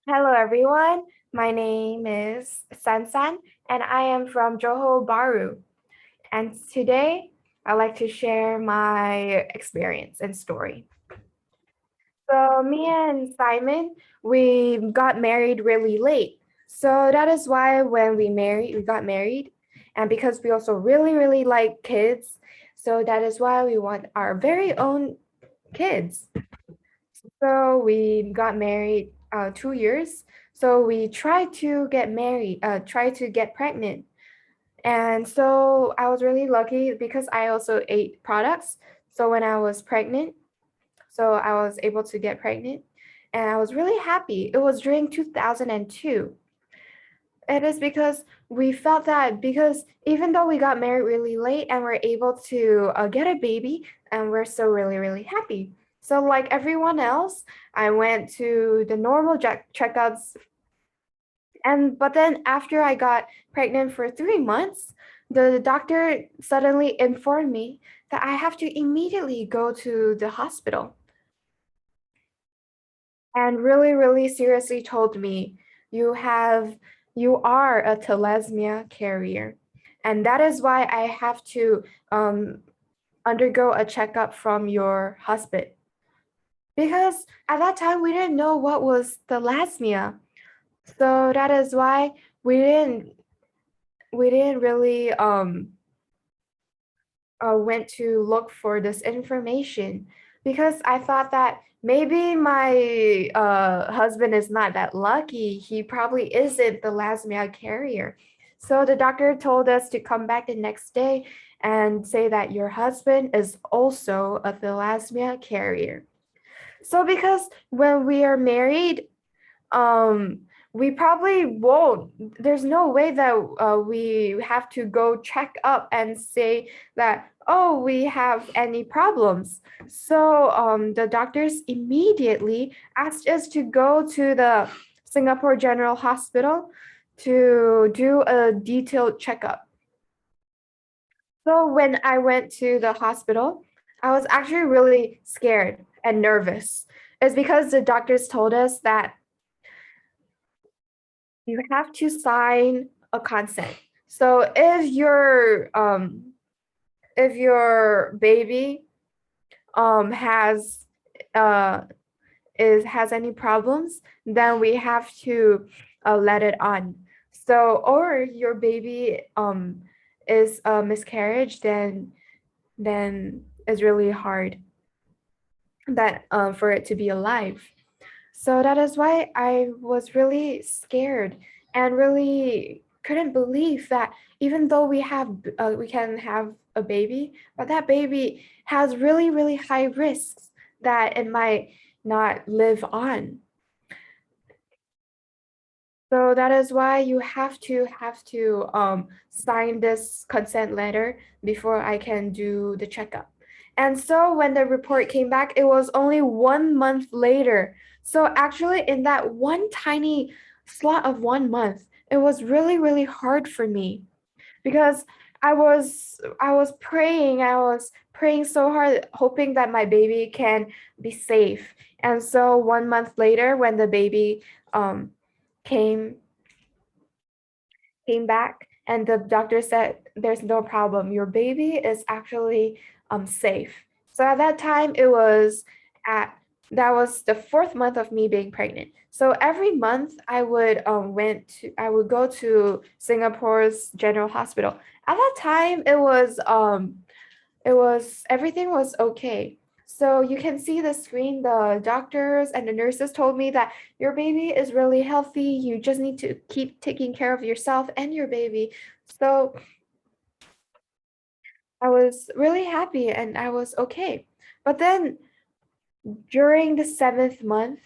Hello, everyone. My name is Sansan, and I am from Johor Bahru. And today, I'd like to share my experience and story. So, me and Simon, we got married really late. So that is why when we got married, and because we also really like kids, so that is why we want our very own kids. So we got married 2 years. So we tried to get married, tried to get pregnant. And so I was really lucky because I also ate products. So when I was pregnant, so I was able to get pregnant and I was really happy. It was during 2002. It is because we felt that because even though we got married really late and we're able to get a baby, and we're so really happy. So like everyone else, I went to the normal checkups, and but then after I got pregnant for 3 months, the doctor suddenly informed me that I have to immediately go to the hospital and really seriously told me you have you are a thalassemia carrier, and that is why I have to um, undergo a checkup from your husband, because at that time we didn't know what was thalassemia. So that is why we didn't really went to look for this information, because I thought that maybe my husband is not that lucky. He probably isn't the thalassemia carrier. So the doctor told us to come back the next day and say that your husband is also a thalassemia carrier. So because when we are married, um we probably won't, there's no way that we have to go check up and say that, oh, we have any problems. So the doctors immediately asked us to go to the Singapore General Hospital to do a detailed checkup. So when I went to the hospital, I was actually really scared and nervous. It's because the doctors told us that you have to sign a consent. So if your baby has uh has any problems, then we have to let it on. So or your baby is a miscarriage, then it's really hard that for it to be alive. So that is why I was really scared and really couldn't believe that even though we can have a baby, but that baby has really high risks that it might not live on. So that is why you have to sign this consent letter before I can do the checkup. And so when the report came back, it was only 1 month later. So actually, in that one tiny slot of 1 month, it was really hard for me, because I was praying so hard, hoping that my baby can be safe. And so 1 month later, when the baby um came came back, and the doctor said there's no problem, your baby is actually safe. So at that time, at that was the fourth month of me being pregnant. So every month I would go to Singapore's General Hospital. At that time, it was everything was okay. So you can see the screen, the doctors and the nurses told me that your baby is really healthy. You just need to keep taking care of yourself and your baby. So I was really happy and I was okay. But then during the seventh month,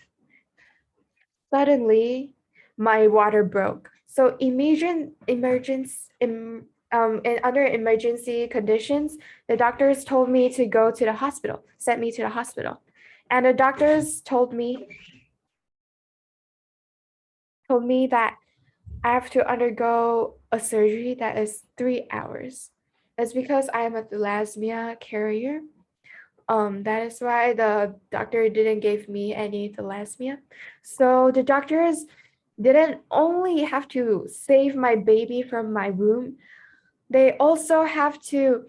suddenly my water broke. So and under emergency conditions, the doctors told me to go to the hospital, sent me to the hospital. And the doctors told me that I have to undergo a surgery that is 3 hours. It's because I am a thalassemia carrier. That is why the doctor didn't give me any thalassemia. So the doctors didn't only have to save my baby from my womb, they also have to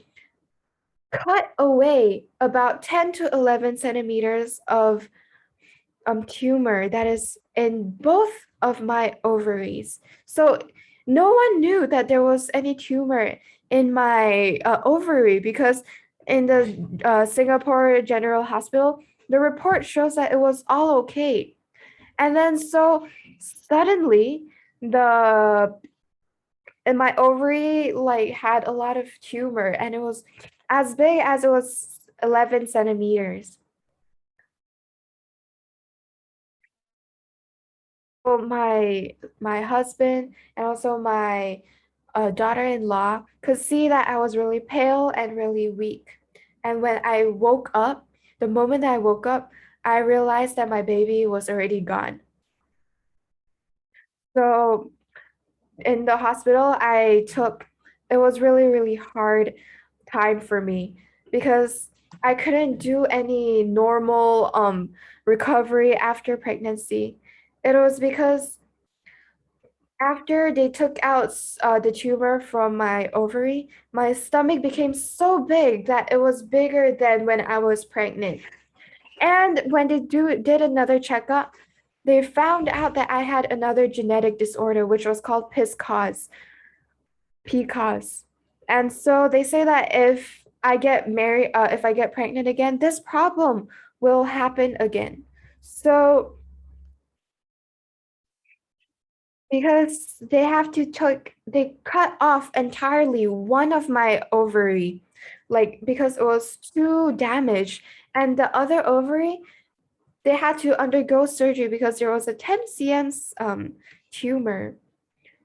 cut away about 10 to 11 centimeters of tumor that is in both of my ovaries. So no one knew that there was any tumor in my ovary because in the Singapore General Hospital, the report shows that it was all okay. And then so suddenly the and my ovary like had a lot of tumor and it was as big as it was 11 centimeters. So my husband and also my daughter-in-law could see that I was really pale and really weak. And when I woke up, the moment that I woke up, I realized that my baby was already gone. So in the hospital, it was really, really hard time for me because I couldn't do any normal recovery after pregnancy. It was because after they took out the tumor from my ovary, my stomach became so big that it was bigger than when I was pregnant. And when they did another checkup, they found out that I had another genetic disorder, which was called PCOS. And so they say that if I get pregnant again, this problem will happen again. So because they cut off entirely one of my ovary, like because it was too damaged, and the other ovary, they had to undergo surgery because there was a 10 cm tumor.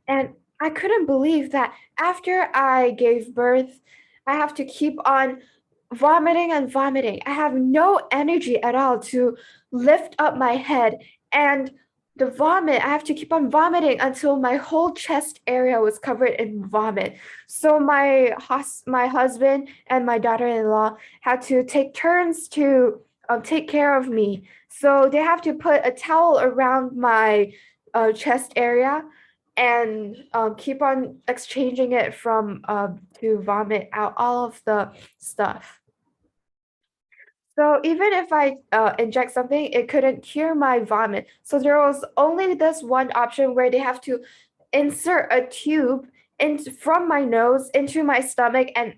And I couldn't believe that after I gave birth, I have to keep on vomiting and vomiting. I have no energy at all to lift up my head. And the vomit, I have to keep on vomiting until my whole chest area was covered in vomit. So my husband and my daughter-in-law had to take turns to take care of me. So they have to put a towel around my chest area and keep on exchanging it from to vomit out all of the stuff. So even if I inject something, it couldn't cure my vomit. So there was only this one option where they have to insert a tube from my nose into my stomach and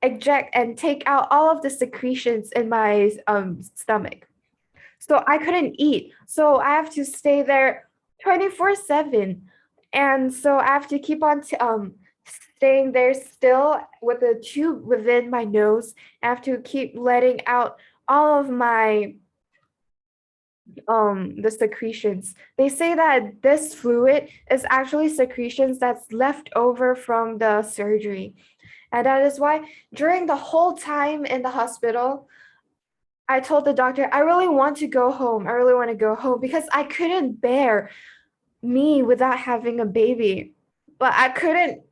eject and take out all of the secretions in my stomach. So I couldn't eat. So I have to stay there 24/7. And so I have to keep on staying there still with a tube within my nose. I have to keep letting out all of my the secretions. They say that this fluid is actually secretions that's left over from the surgery. And that is why during the whole time in the hospital, I told the doctor, I really want to go home. I really want to go home because I couldn't bear me without having a baby. But I couldn't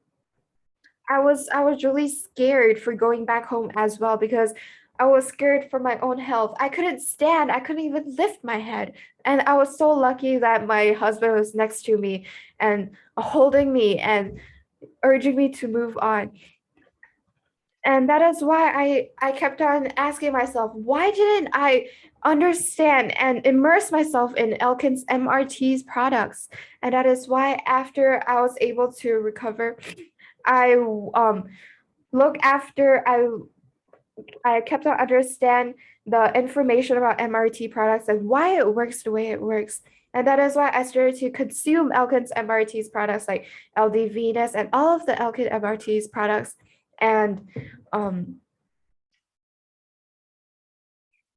I was really scared for going back home as well because I was scared for my own health. I couldn't stand. I couldn't even lift my head. And I was so lucky that my husband was next to me and holding me and urging me to move on. And that is why I kept on asking myself, why didn't I understand and immerse myself in ELKEN's MRT's products? And that is why after I was able to recover, I look after I kept on understand the information about MRT products and why it works the way it works. And that is why I started to consume ELKEN's MRT's products like LD Venus and all of the ELKEN MRT's products and um,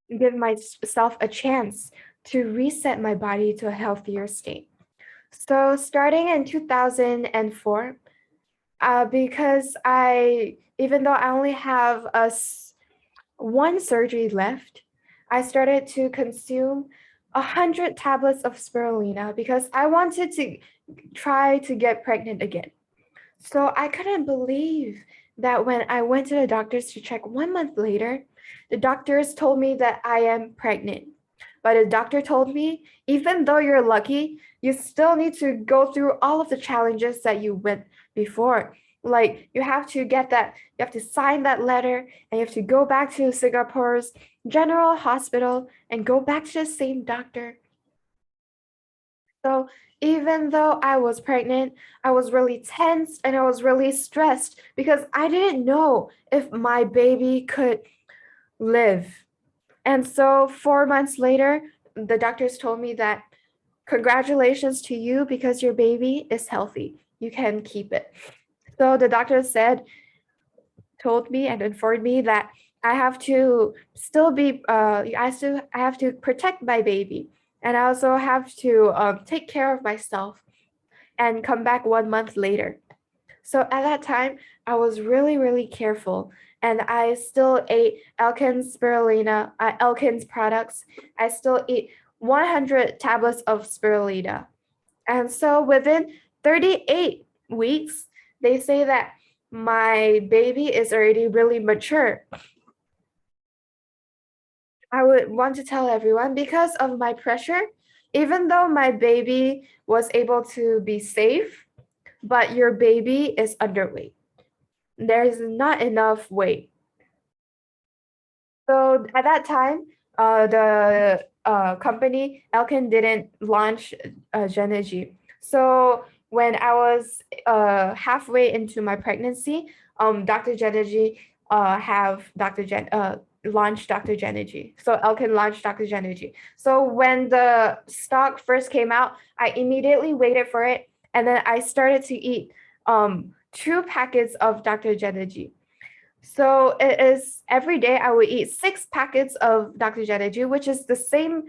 give myself a chance to reset my body to a healthier state. So starting in 2004, because even though I only have one surgery left, I started to consume 100 tablets of spirulina because I wanted to try to get pregnant again. So I couldn't believe that when I went to the doctors to check 1 month later, the doctors told me that I am pregnant. But the doctor told me, even though you're lucky, you still need to go through all of the challenges that you went before. Like you have to get that, you have to sign that letter, and you have to go back to Singapore's general hospital and go back to the same doctor. So even though I was pregnant, I was really tense and I was really stressed because I didn't know if my baby could live. And so 4 months later, the doctors told me that congratulations to you because your baby is healthy. You can keep it. So the doctor told me and informed me that I have to still be, I have to protect my baby. And I also have to take care of myself and come back 1 month later. So at that time, I was really, really careful. And I still ate Elken's spirulina, Elken's products. I still eat 100 tablets of spirulina. And so within 38 weeks, they say that my baby is already really mature. I would want to tell everyone because of my pressure, even though my baby was able to be safe, but your baby is underweight. There's not enough weight. So at that time, the company ELKEN didn't launch Xeniji. So when I was halfway into my pregnancy, Dr. Xeniji have Dr. Gen launched Dr. Xeniji. So ELKEN launched Dr. Xeniji. So when the stock first came out, I immediately waited for it, and then I started to eat 2 packets of Dr. Xeniji. So it is every day I would eat 6 packets of Dr. Xeniji, which is the same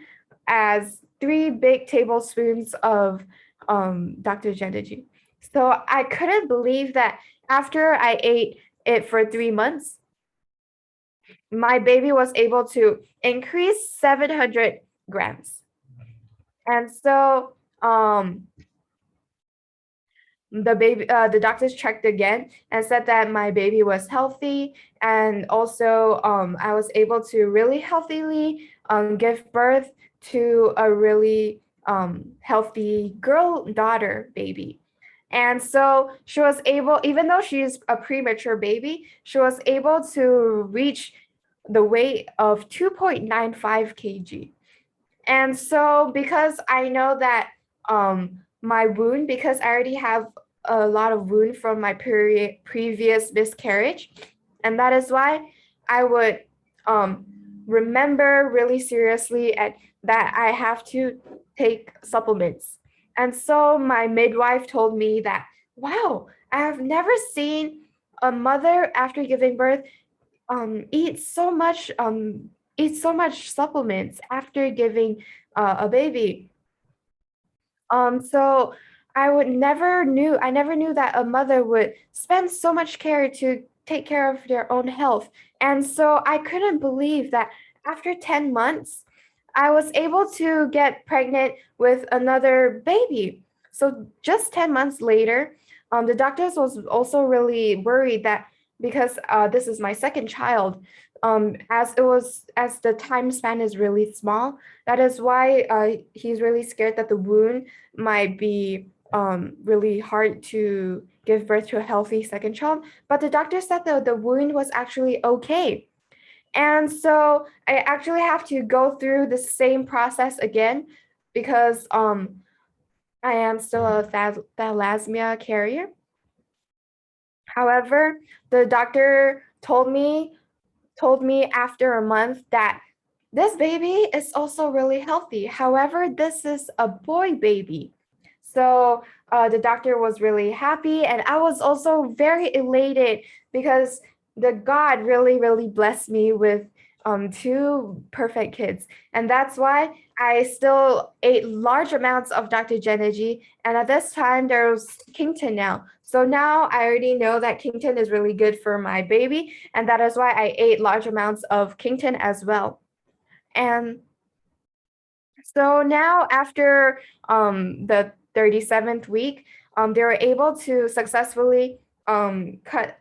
as 3 big tablespoons of Dr. Xeniji. So I couldn't believe that after I ate it for 3 months, my baby was able to increase 700 grams. And so the doctors checked again and said that my baby was healthy, and also I was able to really healthily give birth to a really healthy girl daughter baby. And so she was able, even though she's a premature baby, she was able to reach the weight of 2.95 kg. And so because I know that my wound, because I already have a lot of wound from my previous miscarriage, and that is why I would remember really seriously that I have to take supplements. And so my midwife told me that, wow, I have never seen a mother after giving birth eat so much supplements after giving a baby. So I never knew that a mother would spend so much care to take care of their own health. And so I couldn't believe that after 10 months, I was able to get pregnant with another baby. So just 10 months later, the doctors was also really worried that because this is my second child, as the time span is really small, that is why he's really scared that the wound might be really hard to give birth to a healthy second child. But the doctor said that the wound was actually okay. And so I actually have to go through the same process again because I am still a thalassemia carrier. However, the doctor told me after a month that this baby is also really healthy. However, this is a boy baby. So the doctor was really happy, and I was also very elated because the God really, really blessed me with 2 perfect kids. And that's why I still ate large amounts of Dr. Xeniji. And at this time, there's Kington now. So now I already know that Kington is really good for my baby. And that is why I ate large amounts of Kington as well. And so now after the 37th week, they were able to successfully cut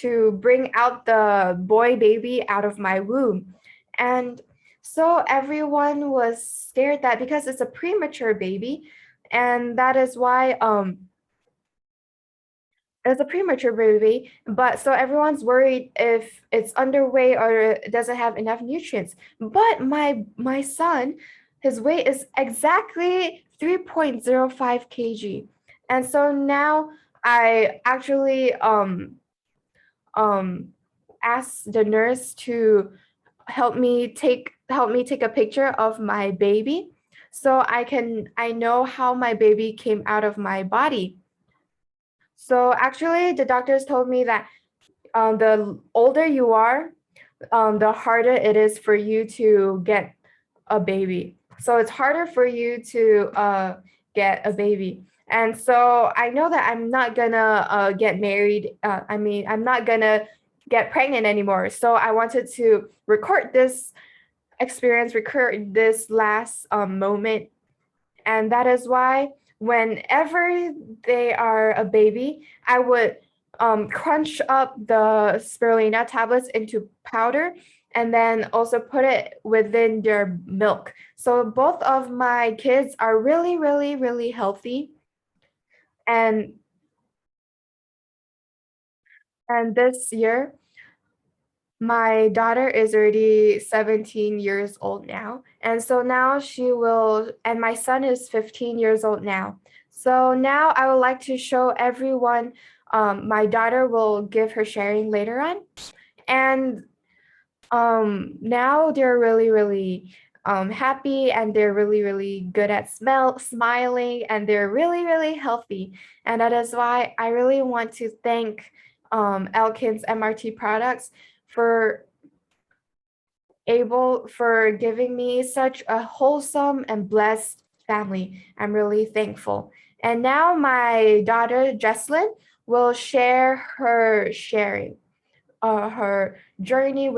to bring out the boy baby out of my womb. And so everyone was scared that because it's a premature baby, and that is why it's a premature baby, but so everyone's worried if it's underweight or it doesn't have enough nutrients. But my son, his weight is exactly 3.05 kg. And so now I actually um asked the nurse to help me take a picture of my baby so I know how my baby came out of my body. So actually, the doctors told me that the older you are, the harder it is for you to get a baby. So it's harder for you to get a baby. And so I know that I'm not gonna get married. I'm not gonna get pregnant anymore. So I wanted to record this experience, record this last moment, and that is why whenever they are a baby, I would crunch up the spirulina tablets into powder and then also put it within their milk. So both of my kids are really, really, really healthy. And and this year, my daughter is already 17 years old now. And so now and my son is 15 years old now. So now I would like to show everyone, my daughter will give her sharing later on. And now they're really, really happy, and they're really, really good at smiling, and they're really, really healthy. And that is why I really want to thank ELKEN's MRT products for for giving me such a wholesome and blessed family. I'm really thankful. And now my daughter Jesslyn will share her journey